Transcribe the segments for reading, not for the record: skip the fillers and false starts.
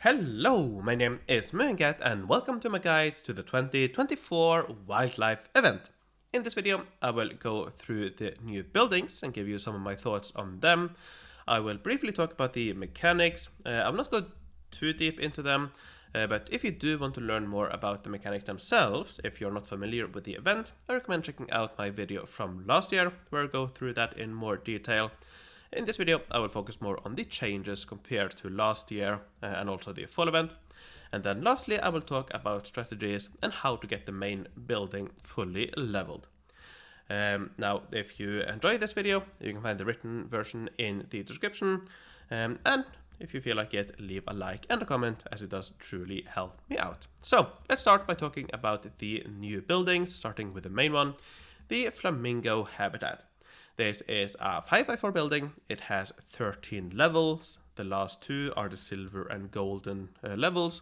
Hello, my name is MooingCat and welcome to my guide to the 2024 wildlife event. In this video, I will go through the new buildings and give you some of my thoughts on them. I will briefly talk about the mechanics. I will not go too deep into them, but if you do want to learn more about the mechanics themselves, if you're not familiar with the event, I recommend checking out my video from last year, where I go through that in more detail. In this video, I will focus more on the changes compared to last year and also the full event. And then lastly, I will talk about strategies and how to get the main building fully leveled. Now, if you enjoy this video, you can find the written version in the description. And if you feel like it, leave a like and a comment, as it does truly help me out. So let's start by talking about the new buildings, starting with the main one, the Flamingo Habitat. This is a 5x4 building. It has 13 levels. The last two are the silver and golden levels.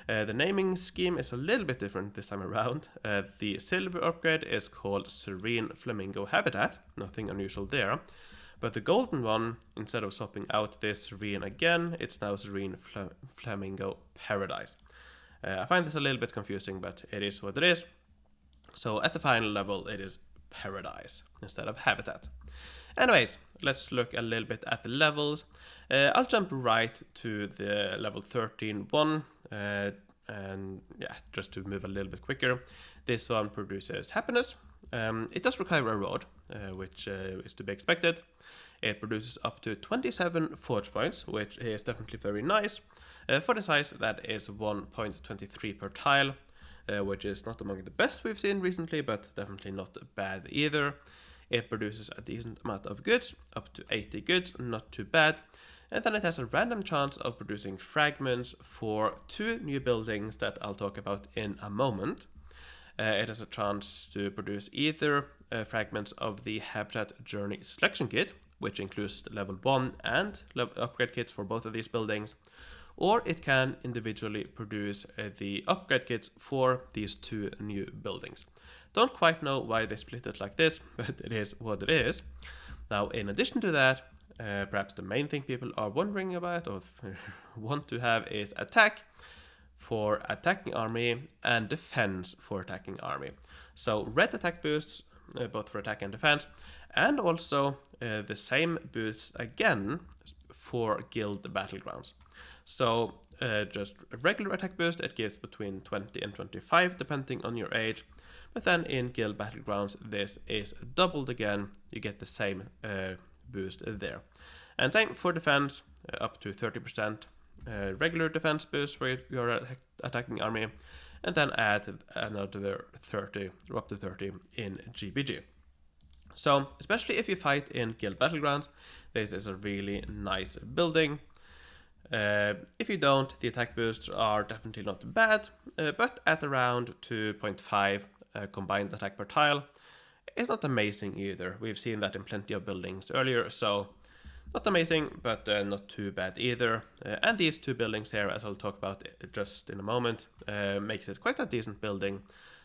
The naming scheme is a little bit different this time around. The silver upgrade is called Serene Flamingo Habitat, nothing unusual there. But the golden one, instead of swapping out this Serene again, it's now Serene Flamingo Paradise. I find this a little bit confusing, but it is what it is. So at the final level, it is Paradise instead of Habitat. Anyways, let's look a little bit at the levels. I'll jump right to the level 13.1 and yeah, just to move a little bit quicker. This one produces happiness. It does require a road, which is to be expected. It produces up to 27 forge points, which is definitely very nice. For the size, that is 1.23 per tile. Which is not among the best we've seen recently, but definitely not bad either. It produces a decent amount of goods, up to 80 goods, not too bad. And then it has a random chance of producing fragments for two new buildings that I'll talk about in a moment. It has a chance to produce either fragments of the Habitat Journey Selection Kit, which includes level 1 and upgrade kits for both of these buildings, or it can individually produce the upgrade kits for these two new buildings. Don't quite know why they split it like this, but it is what it is. Now, in addition to that, perhaps the main thing people are wondering about or want to have is attack for attacking army and defense for attacking army. So red attack boosts, both for attack and defense, and also the same boosts again for guild battlegrounds. So just a regular attack boost, it gives between 20 and 25 depending on your age. But then in guild battlegrounds, this is doubled again. You get the same boost there. And same for defense, up to 30% regular defense boost for your attacking army. And then add another 30 or up to 30 in GBG. So especially if you fight in guild battlegrounds, this is a really nice building. If you don't, the attack boosts are definitely not bad, but at around 2.5 combined attack per tile, it's not amazing either. We've seen that in plenty of buildings earlier, so not amazing, but not too bad either. And these two buildings here, as I'll talk about just in a moment, makes it quite a decent building.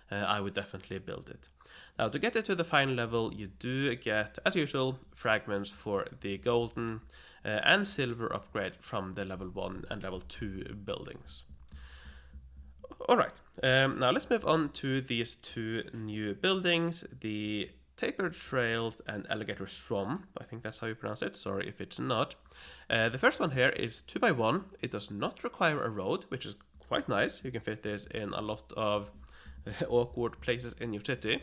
I would definitely build it. Now, to get it to the final level, you do get, as usual, fragments for the golden and silver upgrade from the level 1 and level 2 buildings. Alright, now let's move on to these two new buildings, the Tapir Trails and Alligator Swamp. I think that's how you pronounce it, sorry if it's not. The first one here is 2x1. It does not require a road, which is quite nice. You can fit this in a lot of awkward places in your city.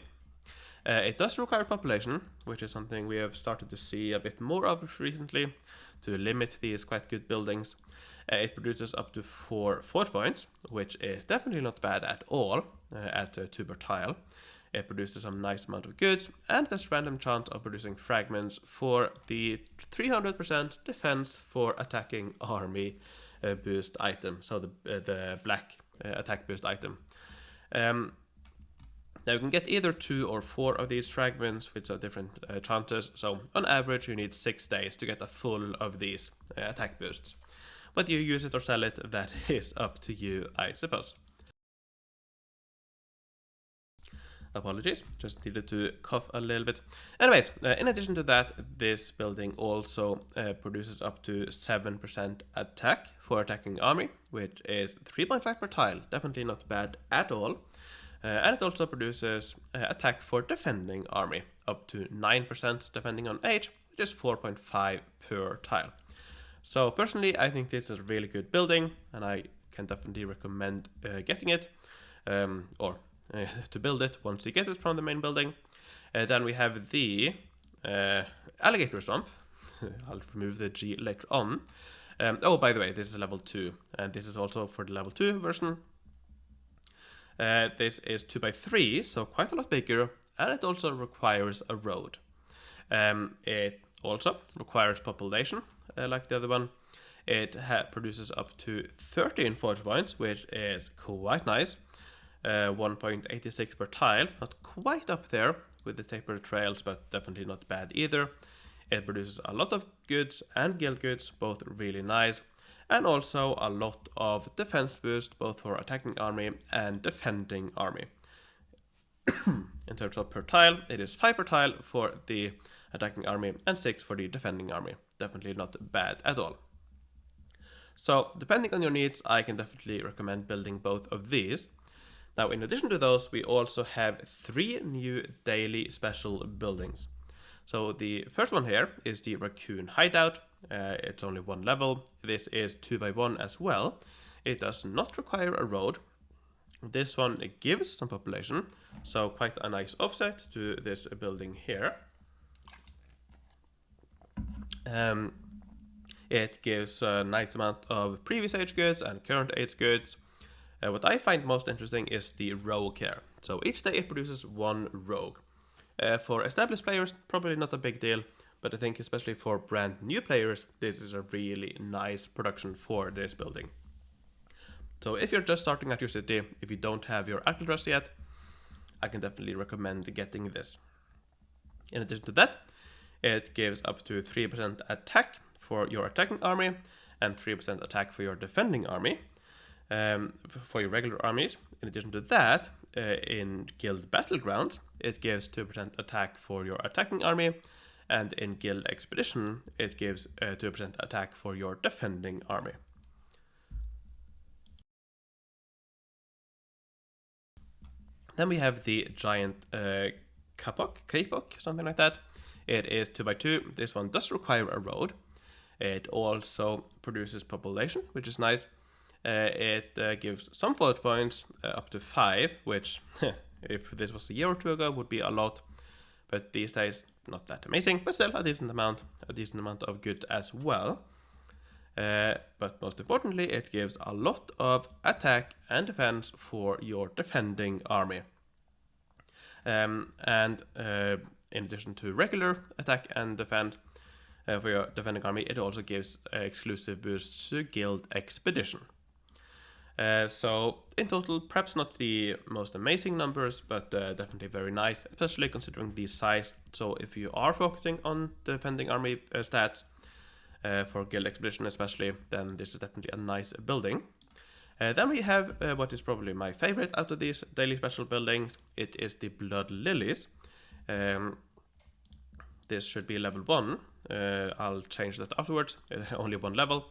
It does require population, which is something we have started to see a bit more of recently to limit these quite good buildings. It produces up to 4 forge points, which is definitely not bad at all at 2 per tile. It produces some nice amount of goods, and there's random chance of producing fragments for the 300% defense for attacking army boost item, so the black attack boost item. Now you can get either 2 or 4 of these fragments, which are different chances, so on average you need 6 days to get a full of these attack boosts. Whether you use it or sell it, that is up to you, I suppose. Apologies, just needed to cough a little bit. Anyways, in addition to that, this building also produces up to 7% attack for attacking army, which is 3.5 per tile. Definitely not bad at all. And it also produces attack for defending army, up to 9% depending on age, which is 4.5 per tile. So personally, I think this is a really good building, and I can definitely recommend getting it, or to build it once you get it from the main building. Then we have the Alligator Swamp. I'll remove the G later on. Oh, by the way, this is level 2, and this is also for the level 2 version. This is 2x3, so quite a lot bigger, and it also requires a road. It also requires population, like the other one. It produces up to 13 forge points, which is quite nice. 1.86 per tile, not quite up there with the Tapir Trails, but definitely not bad either. It produces a lot of goods and guild goods, both really nice, and also a lot of defense boost, both for attacking army and defending army. In terms of per tile, it is 5 per tile for the attacking army and 6 for the defending army. Definitely not bad at all. So, depending on your needs, I can definitely recommend building both of these. Now, in addition to those, we also have 3 new daily special buildings. So the first one here is the Raccoon Hideout. It's only 1 level. This is 2x1 as well. It does not require a road. This one gives some population, so quite a nice offset to this building here. It gives a nice amount of previous age goods and current age goods. What I find most interesting is the rogue here. So each day it produces 1 rogue. For established players, probably not a big deal, but I think especially for brand new players, this is a really nice production for this building. So if you're just starting at your city, if you don't have your atlas dress yet, I can definitely recommend getting this. In addition to that, it gives up to 3% attack for your attacking army and 3% attack for your defending army. For your regular armies. In addition to that, in Guild Battlegrounds, it gives 2% attack for your attacking army, and in Guild Expedition, it gives 2% attack for your defending army. Then we have the giant Kapok, something like that. It is 2x2. This one does require a road. It also produces population, which is nice. It gives some forge points, up to 5, which if this was a year or 2 ago would be a lot, but these days not that amazing, but still a decent amount of good as well. But most importantly, it gives a lot of attack and defense for your defending army. And in addition to regular attack and defense for your defending army, it also gives exclusive boosts to Guild Expedition. So in total, perhaps not the most amazing numbers, but definitely very nice, especially considering the size. So if you are focusing on defending army stats, for Guild Expedition especially, then this is definitely a nice building. Then we have what is probably my favorite out of these daily special buildings. It is the Blood Lilies. This should be level 1. I'll change that afterwards. Only 1 level.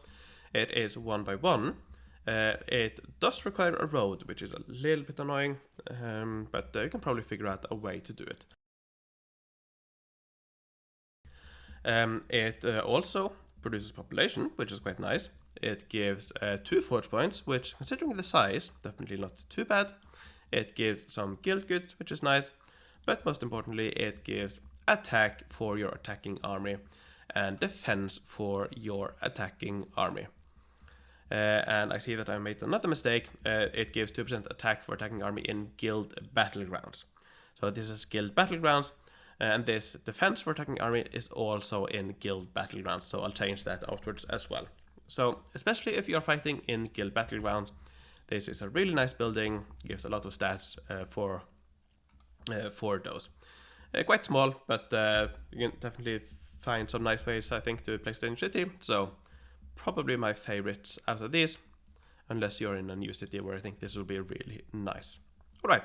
It is 1x1. It does require a road, which is a little bit annoying, but you can probably figure out a way to do it. It also produces population, which is quite nice. It gives 2 forge points, which, considering the size, definitely not too bad. It gives some guild goods, which is nice, but most importantly, it gives attack for your attacking army and defense for your attacking army. And I see that I made another mistake. It gives 2% attack for attacking army in Guild Battlegrounds. So this is Guild Battlegrounds, and this defense for attacking army is also in Guild Battlegrounds. So I'll change that afterwards as well. So especially if you are fighting in Guild Battlegrounds, this is a really nice building. Gives a lot of stats for those. Quite small, but you can definitely find some nice ways, I think, to place it in city. So probably my favorites out of these, unless you're in a new city where I think this will be really nice. Alright,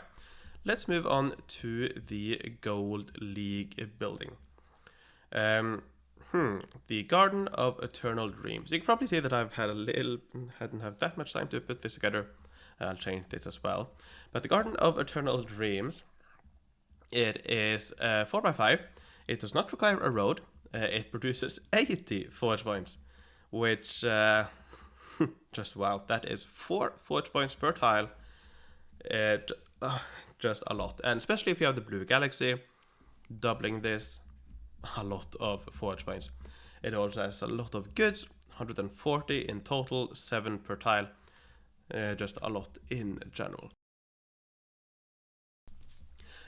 let's move on to the Gold League building. The Garden of Eternal Dreams. You can probably see that hadn't had that much time to put this together. I'll change this as well. But the Garden of Eternal Dreams, it is 4x5. It does not require a road. It produces 80 forge points, which just wow, that is 4 forge points per tile. Just a lot, and especially if you have the blue galaxy, doubling this, a lot of forge points. It also has a lot of goods, 140 in total, 7 per tile. Just a lot in general.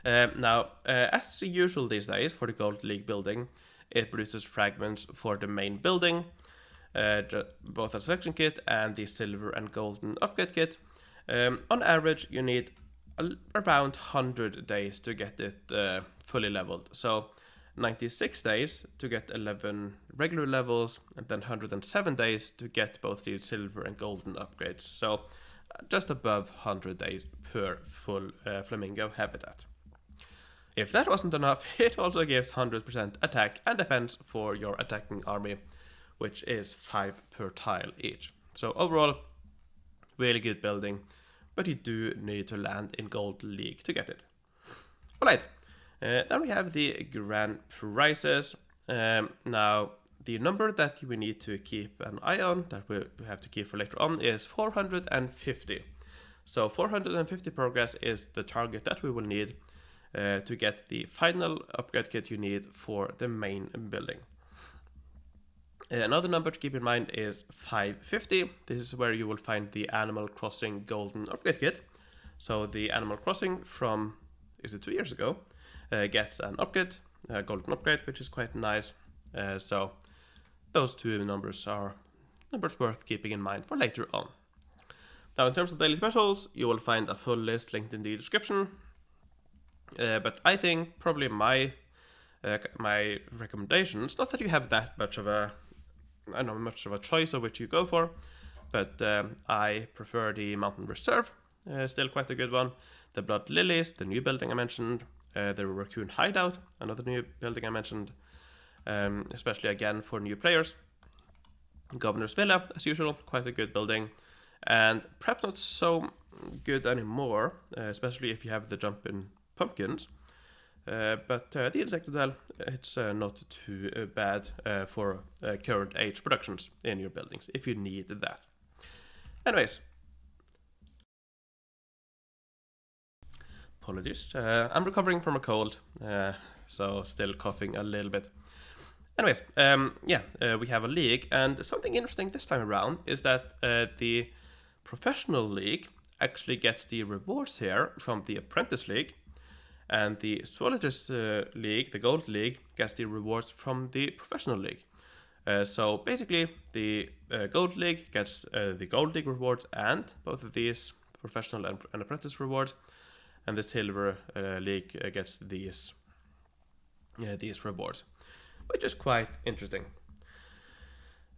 Now, as usual these days for the Gold League building, it produces fragments for the main building, both a selection kit and the silver and golden upgrade kit. On average, you need around 100 days to get it fully leveled. So 96 days to get 11 regular levels, and then 107 days to get both the silver and golden upgrades. So just above 100 days per full Flamingo Habitat. If that wasn't enough, it also gives 100% attack and defense for your attacking army, which is 5 per tile each. So overall, really good building, but you do need to land in Gold League to get it. Alright, then we have the grand prizes. Now, the number that we need to keep an eye on, that we have to keep for later on, is 450. So 450 progress is the target that we will need to get the final upgrade kit you need for the main building. Another number to keep in mind is 550. This is where you will find the Animal Crossing Golden Upgrade Kit. So the Animal Crossing from, 2 years ago, gets an upgrade, a golden upgrade, which is quite nice. So those two numbers are numbers worth keeping in mind for later on. Now in terms of daily specials, you will find a full list linked in the description. But I think probably my recommendations, not that you have that much of a choice of which you go for, but I prefer the Mountain Reserve, still quite a good one. The Blood Lilies, the new building I mentioned, the Raccoon Hideout, another new building I mentioned, especially again for new players. Governor's Villa, as usual, quite a good building, and perhaps not so good anymore, especially if you have the jump in pumpkins. But the Insect Hotel, it's not too bad for current age productions in your buildings, if you need that. Anyways. Apologies, I'm recovering from a cold, so still coughing a little bit. Anyways, we have a league, and something interesting this time around is that the professional league actually gets the rewards here from the apprentice league, and the zoologist league, the gold league, gets the rewards from the professional league. So basically, the gold league gets the gold league rewards and both of these professional and apprentice rewards, and the silver league gets these rewards, which is quite interesting.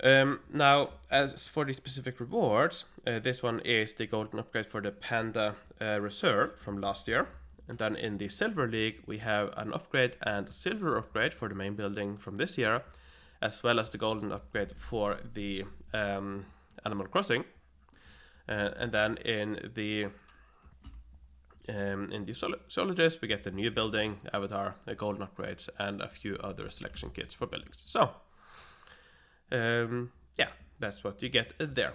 Now, as for the specific rewards, this one is the golden upgrade for the Panda Reserve from last year. And then in the Silver League, we have an upgrade and a silver upgrade for the main building from this year, as well as the golden upgrade for the Animal Crossing. And then in the Zoologist, we get the new building, avatar, the golden upgrades, and a few other selection kits for buildings. So, that's what you get there.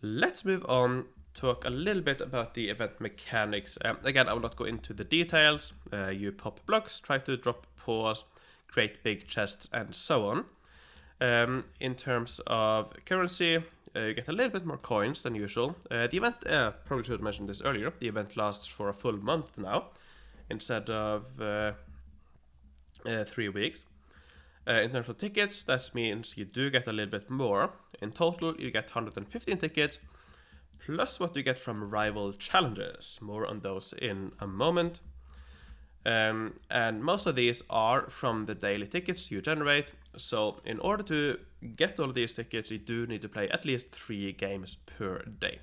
Let's move on. Talk a little bit about the event mechanics. Again, I will not go into the details. You pop blocks, try to drop paws, create big chests, and so on. In terms of currency, you get a little bit more coins than usual. The event, probably should have mentioned this earlier, the event lasts for a full month now, instead of 3 weeks. In terms of tickets, that means you do get a little bit more. In total, you get 115 tickets, plus what you get from rival challenges. More on those in a moment. And most of these are from the daily tickets you generate. So in order to get all of these tickets, you do need to play at least 3 games per day.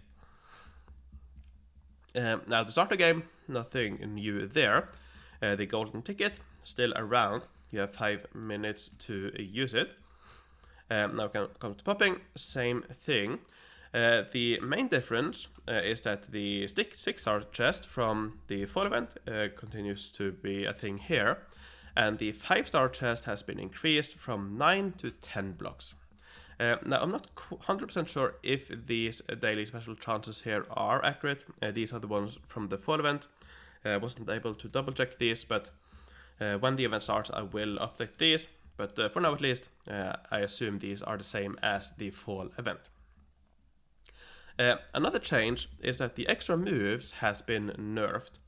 Now to start the game, nothing new there. The golden ticket still around. You have 5 minutes to use it. Now comes to popping, same thing. The main difference is that the 6-star chest from the fall event continues to be a thing here, and the 5-star chest has been increased from 9 to 10 blocks. Now I'm not 100% sure if these daily special chances here are accurate. These are the ones from the fall event. I wasn't able to double check these, but when the event starts I will update these. But for now at least, I assume these are the same as the fall event. Another change is that the extra moves has been nerfed.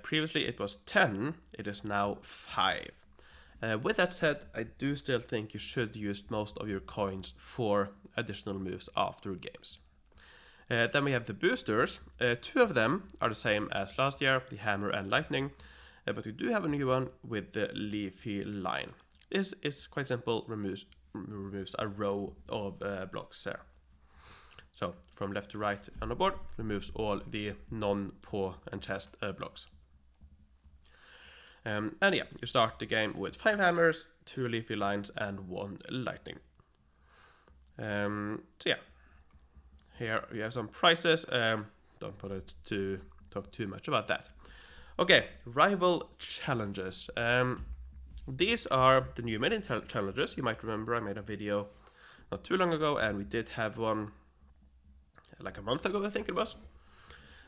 Previously it was 10, it is now 5. With that said, I do still think you should use most of your coins for additional moves after games. Then we have the boosters. 2 of them are the same as last year, the hammer and lightning, but we do have a new one with the leafy line. This is quite simple, removes a row of blocks there. So from left to right on the board, removes all the non-paw and chest blocks. And yeah, you start the game with 5 hammers, 2 leafy lines, and 1 lightning. So yeah, here we have some prices. Don't bother to talk too much about that. Okay, rival challenges. These are the new mini challenges. You might remember I made a video not too long ago, and we did have one like a month ago, I think it was.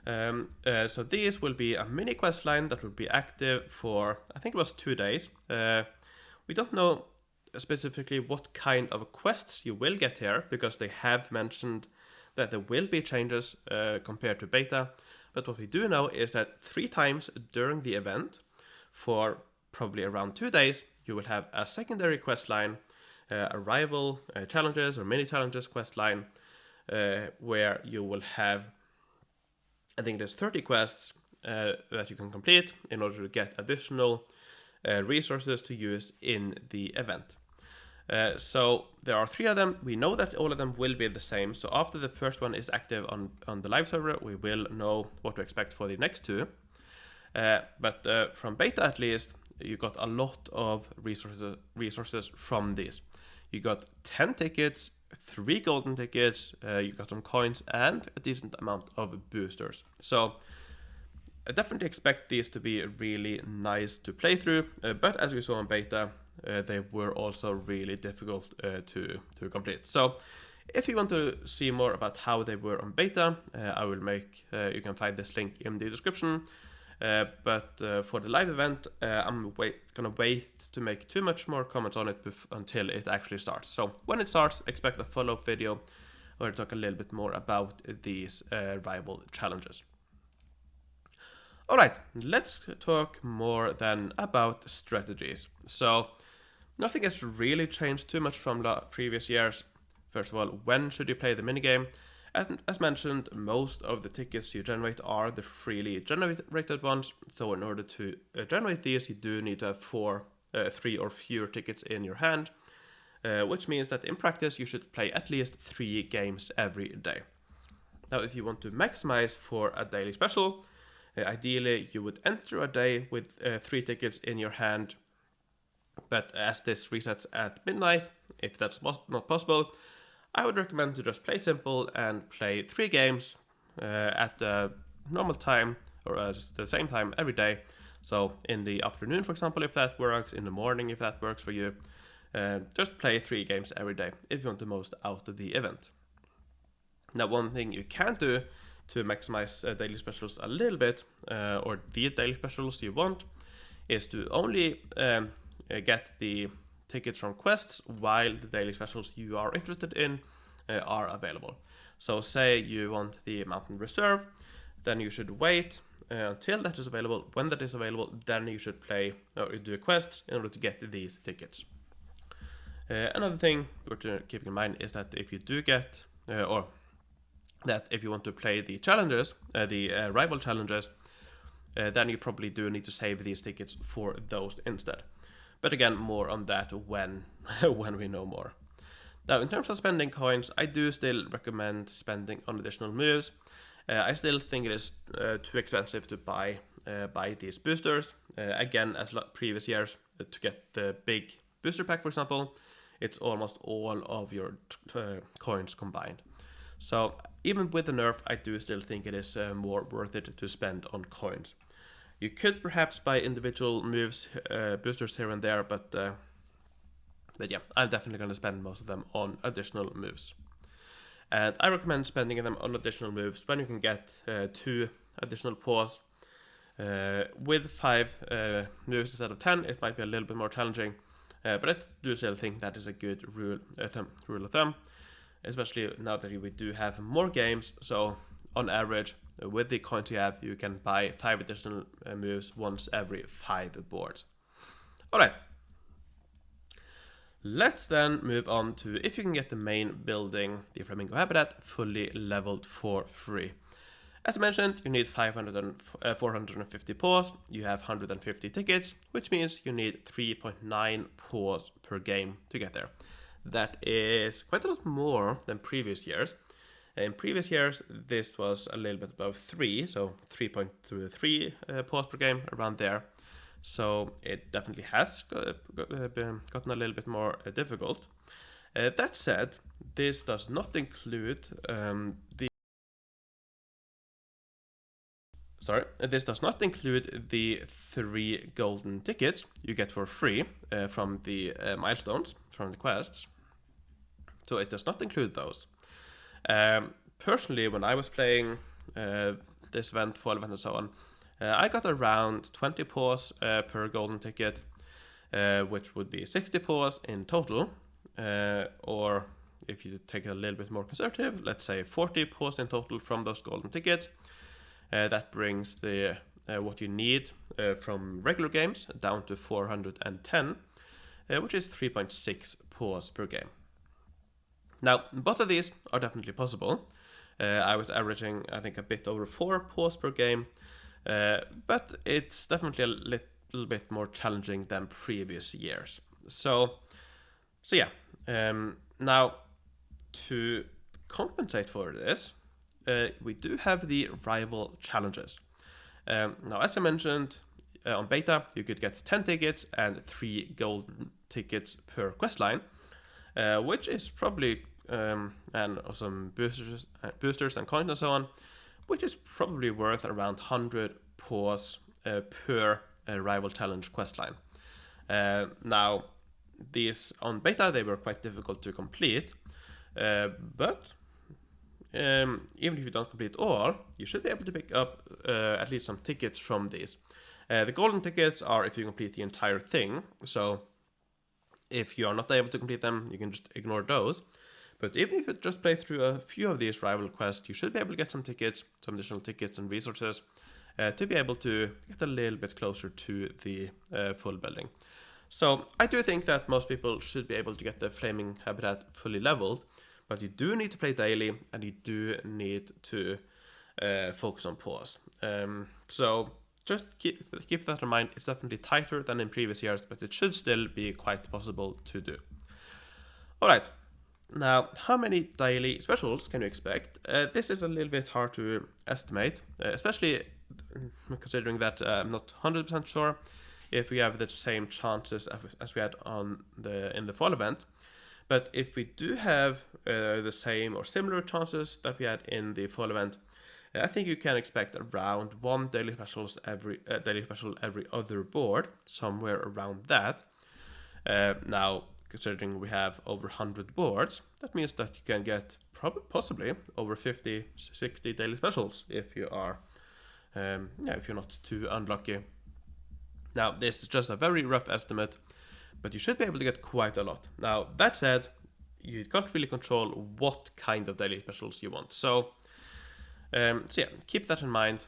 So these will be a mini quest line that will be active for, I think it was 2 days. We don't know specifically what kind of quests you will get here, because they have mentioned that there will be changes compared to beta. But what we do know is that 3 times during the event, for probably around 2 days, you will have a secondary quest line, a rival challenges or mini challenges quest line, where you will have, I think there's 30 quests that you can complete in order to get additional resources to use in the event. So there are 3 of them. We know that all of them will be the same. So after the first one is active on the live server, we will know what to expect for the next 2. But from beta at least, you got a lot of resources from these. You got 10 tickets, 3 golden tickets, you got some coins, and a decent amount of boosters. So I definitely expect these to be really nice to play through, but as we saw in beta, they were also really difficult to complete. So if you want to see more about how they were on beta, I will make, you can find this link in the description. But for the live event, I'm gonna wait to make too much more comments on it until it actually starts. So when it starts, expect a follow-up video where I talk a little bit more about these rival challenges. Alright, let's talk more then about strategies. So nothing has really changed too much from the previous years. First of all, when should you play the minigame? As mentioned, most of the tickets you generate are the freely generated ones. So in order to generate these, you do need to have 3 or fewer tickets in your hand, which means that in practice you should play at least 3 games every day. Now, if you want to maximize for a daily special, ideally you would enter a day with 3 tickets in your hand. But as this resets at midnight, if that's not possible, I would recommend to just play simple and play 3 games at the normal time, or just the same time every day. So in the afternoon, for example, if that works, in the morning if that works for you. Just play 3 games every day if you want the most out of the event. Now, one thing you can do to maximize daily specials a little bit, or the daily specials you want, is to only get the tickets from quests while the daily specials you are interested in are available. So say you want the mountain reserve, then you should wait until that is available. When that is available, then you should play or do quests in order to get these tickets. Another thing to keep in mind is that if you do get or that if you want to play the challenges, the rival challenges, then you probably do need to save these tickets for those instead. But again, more on that when we know more. Now, in terms of spending coins, I do still recommend spending on additional moves. I still think it is too expensive to buy these boosters. Again, as previous years, to get the big booster pack, for example, it's almost all of your coins combined. So even with the nerf, I do still think it is more worth it to spend on coins. You could perhaps buy individual moves, boosters here and there, but yeah, I'm definitely going to spend most of them on additional moves. And I recommend spending them on additional moves when you can get 2 additional paws. With 5 moves instead of 10, it might be a little bit more challenging, but I do still think that is a good rule of thumb, especially now that we do have more games. So on average, with the coins you have, you can buy 5 additional moves once every 5 boards. Alright, let's then move on to if you can get the main building, the Flamingo Habitat, fully leveled for free. As I mentioned, you need 450 paws, you have 150 tickets, which means you need 3.9 paws per game to get there. That is quite a lot more than previous years. In previous years, this was a little bit above 3, so 3.3 paws per game, around there. So it definitely has gotten a little bit more difficult. That said, this does not include this does not include the 3 golden tickets you get for free from the milestones, from the quests. So it does not include those. Personally, when I was playing this event, fall event and so on, I got around 20 paws per golden ticket, which would be 60 paws in total. Or if you take it a little bit more conservative, let's say 40 paws in total from those golden tickets. That brings the what you need from regular games down to 410, which is 3.6 paws per game. Now, both of these are definitely possible. I was averaging, I think, a bit over 4 paws per game, but it's definitely a little bit more challenging than previous years. So yeah. Now, to compensate for this, we do have the rival challenges. Now, as I mentioned, on beta, you could get 10 tickets and 3 golden tickets per questline, which is probably, and some boosters and coins and so on, which is probably worth around 100 paws per rival challenge questline. Now, these on beta, they were quite difficult to complete, but even if you don't complete all, you should be able to pick up at least some tickets from these. The golden tickets are if you complete the entire thing, so if you are not able to complete them, you can just ignore those. But even if you just play through a few of these rival quests, you should be able to get some tickets, some additional tickets and resources to be able to get a little bit closer to the full building. So I do think that most people should be able to get the Flaming Habitat fully leveled, but you do need to play daily and you do need to focus on paws. So just keep that in mind. It's definitely tighter than in previous years, but it should still be quite possible to do. Alright, now how many daily specials can you expect? This is a little bit hard to estimate, especially considering that I'm not 100% sure if we have the same chances as we had in the fall event. But if we do have the same or similar chances that we had in the fall event, I think you can expect around 1 daily special every other board, somewhere around that. Now, considering we have over 100 boards, that means that you can get possibly over 50, 60 daily specials if you are, if you're not too unlucky. Now, this is just a very rough estimate, but you should be able to get quite a lot. Now, that said, you can't really control what kind of daily specials you want. So yeah, keep that in mind.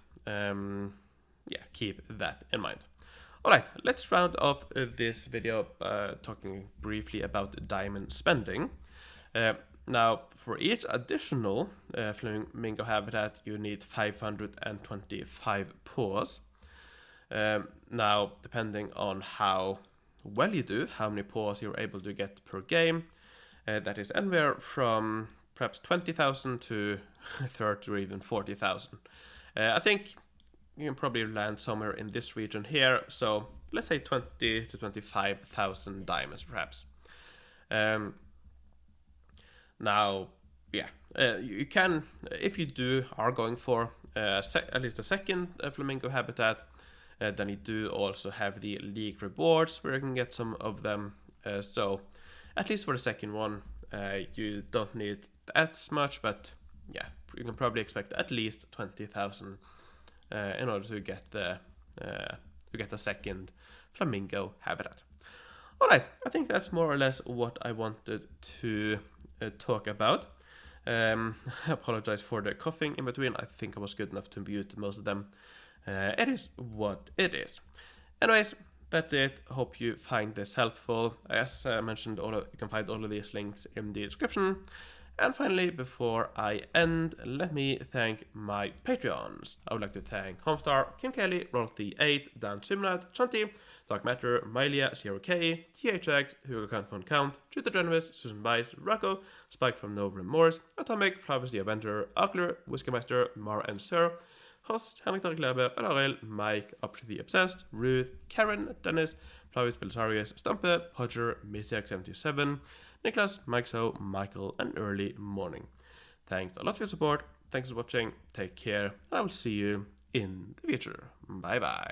Keep that in mind. Alright, let's round off this video talking briefly about diamond spending. Now, for each additional Flamingo Habitat, you need 525 paws. Now, depending on how well you do, how many paws you're able to get per game, that is anywhere from perhaps 20,000 to 30 or even 40,000. I think you can probably land somewhere in this region here. So let's say 20 to 25,000 diamonds, perhaps. Now, yeah, you can, if you are going for at least a second flamingo habitat, then you do also have the league rewards where you can get some of them. So at least for the second one, you don't need as much, but yeah, you can probably expect at least 20,000 in order to get the second flamingo habitat. All right, I think that's more or less what I wanted to talk about. I apologize for the coughing in between. I think I was good enough to mute most of them. It is what it is. Anyways, that's it. Hope you find this helpful. As I mentioned, you can find all of these links in the description. And finally, before I end, let me thank my Patreons. I would like to thank Homestar, Kim Kelly, Ronald8, Dan Simnat, Chanti, Dark Matter, Mylia, CRK, THX, Hugo Count Von Count, Jutta Drenovus, Susan Bice, Rocco, Spike from No Remorse, Atomic, Flowers the Avenger, Ogler, Whiskeymaster, Mar and Sir, Host, Henrik Darklebe, Arel, Mike, Up to the Obsessed, Ruth, Karen, Dennis, Flavius Belisarius, Stumpe, Podger, Misiak77, Niklas, Mike So, Michael, and Early Morning. Thanks a lot for your support. Thanks for watching. Take care, and I will see you in the future. Bye bye.